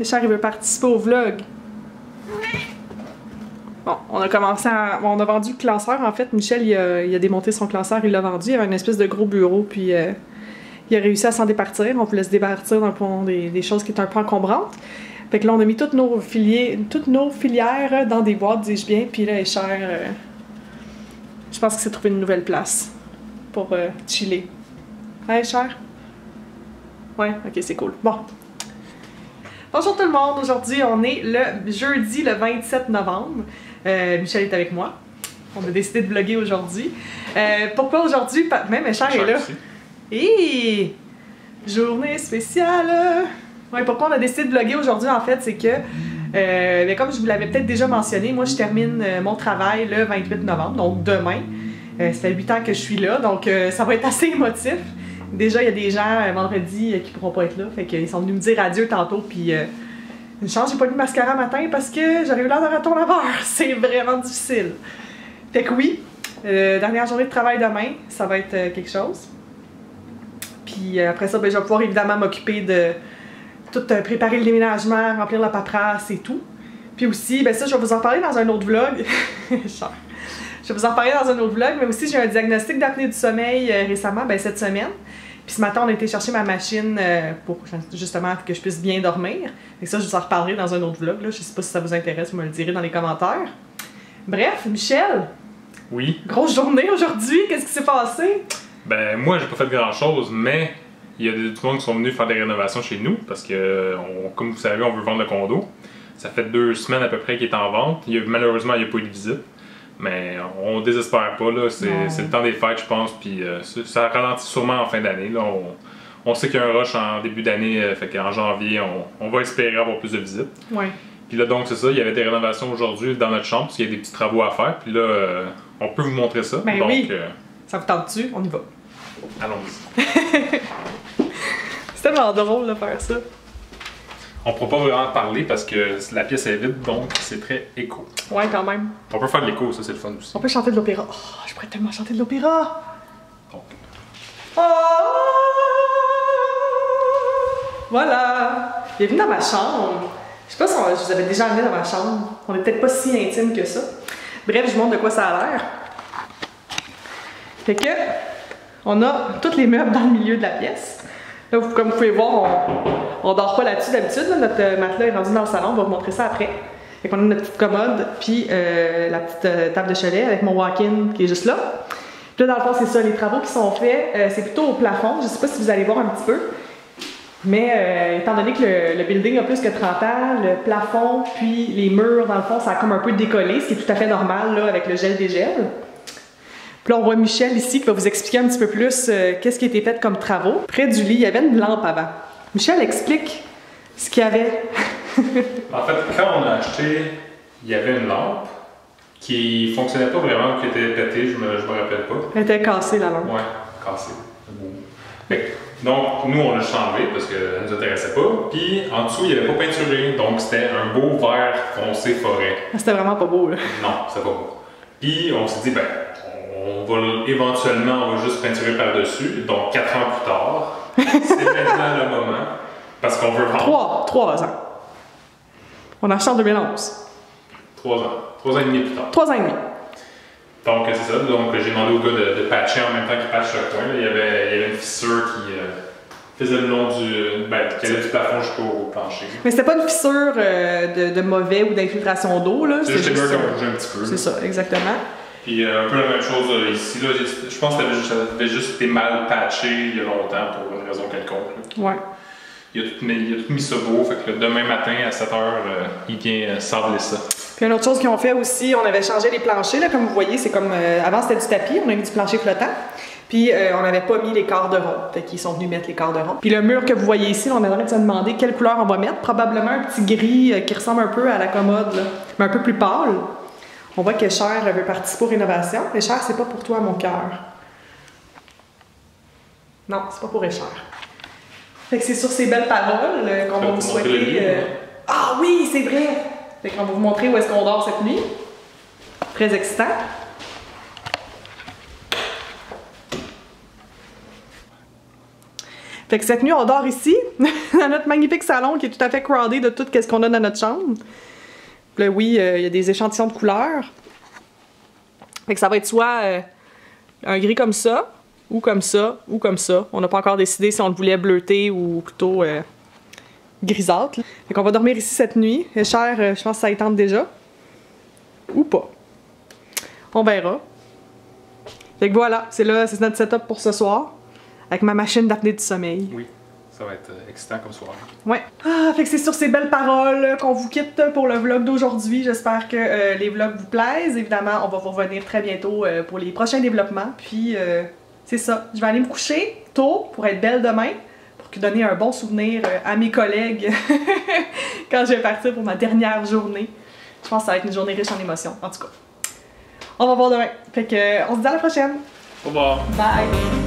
Richard, il veut participer au vlog. Bon, on a commencé à... Bon, on a vendu le classeur, en fait. Michel, il a démonté son classeur, il l'a vendu. Il y avait une espèce de gros bureau, puis il a réussi à s'en départir. On voulait se départir dans le fond des choses qui étaient un peu encombrantes. Fait que là, on a mis toutes nos filières dans des boîtes, dis-je bien. Puis là, Richard, je pense qu'il s'est trouvé une nouvelle place pour chiller. Hein, Richard? Ouais, ok, c'est cool. Bon. Bonjour tout le monde, aujourd'hui on est le jeudi le 27 novembre. Michel est avec moi. On a décidé de vlogger aujourd'hui. Pourquoi aujourd'hui? Même Michel est là. Et journée spéciale! Ouais, pourquoi on a décidé de vlogger aujourd'hui en fait, c'est que comme je vous l'avais peut-être déjà mentionné, moi je termine mon travail le 28 novembre, donc demain. Ça fait 8 ans que je suis là, donc ça va être assez émotif. Déjà, il y a des gens vendredi qui pourront pas être là, fait qu'ils sont venus me dire adieu tantôt, puis une chance, j'ai pas mis de mascara matin parce que j'aurais eu l'air d'un raton laveur. C'est vraiment difficile. Fait que oui, dernière journée de travail demain, ça va être quelque chose. Puis après ça, ben, je vais pouvoir évidemment m'occuper de tout préparer le déménagement, remplir la paperasse et tout. Puis aussi, ben ça, je vais vous en parler dans un autre vlog. Je vais vous en parler dans un autre vlog, mais aussi j'ai eu un diagnostic d'apnée du sommeil récemment, ben cette semaine. Puis ce matin, on a été chercher ma machine pour justement que je puisse bien dormir. Et ça, je vous en reparlerai dans un autre vlog. Là. Je sais pas si ça vous intéresse, vous me le direz dans les commentaires. Bref, Michel. Oui. Grosse journée aujourd'hui, qu'est-ce qui s'est passé? Ben moi, j'ai pas fait grand-chose, mais il y a du monde qui sont venus faire des rénovations chez nous parce que, comme vous savez, on veut vendre le condo. Ça fait 2 semaines à peu près qu'il est en vente. Malheureusement, il n'y a pas eu de visite. Mais on désespère pas, là. C'est le temps des fêtes, je pense, puis ça ralentit sûrement en fin d'année. On sait qu'il y a un rush en début d'année, fait qu'en janvier, on va espérer avoir plus de visites. Ouais. Puis là, donc, c'est ça, il y avait des rénovations aujourd'hui dans notre chambre, parce qu'il y a des petits travaux à faire, puis là, on peut vous montrer ça. Ben donc, oui. Ça vous tente-tu? On y va. Allons-y. C'est tellement drôle de faire ça. On ne pourra pas vraiment parler parce que la pièce est vide, donc c'est très écho. Ouais, quand même. On peut faire de l'écho, ça c'est le fun aussi. On peut chanter de l'opéra. Oh, je pourrais tellement chanter de l'opéra. Donc. Oh! Voilà. Bienvenue dans ma chambre. Je sais pas si je vous avais déjà amené dans ma chambre. On est peut-être pas si intime que ça. Bref, je vous montre de quoi ça a l'air. Fait que, on a tous les meubles dans le milieu de la pièce. Là, comme vous pouvez voir, on dort pas là-dessus d'habitude. Là. Notre matelas est rendu dans le salon, on va vous montrer ça après. Fait qu'on a notre petite commode, puis la petite table de chevet avec mon walk-in qui est juste là. Puis là, dans le fond, c'est ça, les travaux qui sont faits, c'est plutôt au plafond. Je sais pas si vous allez voir un petit peu. Mais étant donné que le building a plus que 30 ans, le plafond, puis les murs, dans le fond, ça a comme un peu décollé, ce qui est tout à fait normal là, avec le gel-dégel. Puis là, on voit Michel ici qui va vous expliquer un petit peu plus qu'est-ce qui a été fait comme travaux. Près du lit, il y avait une lampe avant. Michel, explique ce qu'il y avait. En fait, quand on a acheté, il y avait une lampe qui fonctionnait pas vraiment, qui était pétée, je me rappelle pas. Elle était cassée, la lampe. Ouais, cassée. Donc, nous, on l'a changé parce qu'elle ne nous intéressait pas. Puis, en dessous, il n'y avait pas peinturé. Donc, c'était un beau vert foncé forêt. C'était vraiment pas beau, là. Non, c'était pas beau. Puis, on s'est dit, ben, éventuellement, on va juste peinturer par-dessus. Donc, 4 ans plus tard, c'est maintenant le moment. Parce qu'on veut vendre. 3 ans. On a acheté en 2011. 3 ans. 3 ans et demi plus tard. 3 ans et demi. Donc, c'est ça. Donc, j'ai demandé au gars de patcher en même temps qu'il patche le coin. Là. Il y avait une fissure qui faisait le long qui allait du plafond jusqu'au plancher. Mais c'était pas une fissure de mauvais ou d'infiltration d'eau, là. C'est juste les murs qui ont bougé un petit peu. C'est ça, exactement. Puis un peu la même chose ici. Là, je pense que ça avait juste été mal patché il y a longtemps pour une raison quelconque. Là. Ouais. Il a tout mis ça beau, fait que demain matin à 7 h, il vient sabler ça. Puis une autre chose qu'ils ont fait aussi, on avait changé les planchers, là, comme vous voyez, c'est comme avant c'était du tapis, on a mis du plancher flottant. Puis on n'avait pas mis les quarts de rond, fait qu'ils sont venus mettre les quarts de rond. Puis le mur que vous voyez ici, on aimerait se demander quelle couleur on va mettre, probablement un petit gris qui ressemble un peu à la commode, là, mais un peu plus pâle. On voit que Cher veut participer aux rénovations. Et Cher, c'est pas pour toi, mon cœur. Non, c'est pas pour Cher. Fait que c'est sur ces belles paroles qu'on va vous souhaiter... Ah oui, c'est vrai! Fait qu'on va vous montrer où est-ce qu'on dort cette nuit. Très excitant. Fait que cette nuit, on dort ici, dans notre magnifique salon qui est tout à fait crowded de tout ce qu'on a dans notre chambre. Puis là, oui, il y a des échantillons de couleurs. Fait que ça va être soit un gris comme ça, ou comme ça, ou comme ça. On n'a pas encore décidé si on le voulait bleuté ou plutôt grisâtre. Fait qu'on va dormir ici cette nuit. Cher, je pense que ça y tente déjà. Ou pas. On verra. Fait que voilà, c'est notre setup pour ce soir. Avec ma machine d'apnée du sommeil. Oui, ça va être excitant comme soir. Ouais. Ah, fait que c'est sur ces belles paroles qu'on vous quitte pour le vlog d'aujourd'hui. J'espère que les vlogs vous plaisent. Évidemment, on va vous revenir très bientôt pour les prochains développements. Puis, c'est ça. Je vais aller me coucher tôt pour être belle demain. Pour donner un bon souvenir à mes collègues quand je vais partir pour ma dernière journée. Je pense que ça va être une journée riche en émotions. En tout cas, on va voir demain. Fait que, on se dit à la prochaine. Au revoir. Bye.